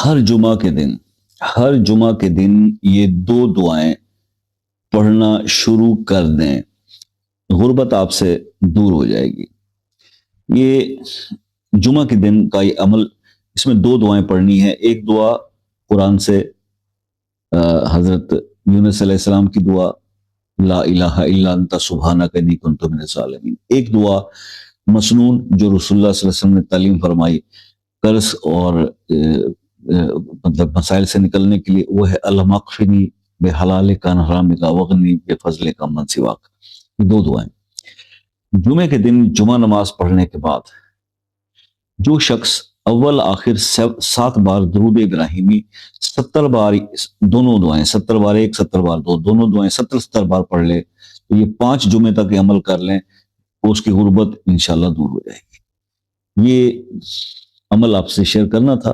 ہر جمعہ کے دن یہ دو دعائیں پڑھنا شروع کر دیں، غربت آپ سے دور ہو جائے گی۔ یہ جمعہ کے دن کا یہ عمل، اس میں دو دعائیں پڑھنی ہے۔ ایک دعا قرآن سے حضرت یونس علیہ السلام کی دعا، لا الہ الا انت سبحانک انی کنت من الظالمین۔ ایک دعا مسنون جو رسول اللہ صلی اللہ علیہ وسلم نے تعلیم فرمائی قرض اور مطلب مسائل سے نکلنے کے لیے، وہ ہے اللہم اکفنی بحلالک عن حرامک واغنی بفضلک عمن سواک۔ یہ دو دعائیں جمعے کے دن جمعہ نماز پڑھنے کے بعد جو شخص اول آخر 7 بار درود ابراہیمی 70 بار، دونوں دعائیں 70 بار ایک 70 بار دو، دونوں دعائیں 70 بار پڑھ لے تو یہ 5 جمعے تک یہ عمل کر لیں تو اس کی غربت انشاءاللہ دور ہو جائے گی۔ یہ عمل آپ سے شیئر کرنا تھا۔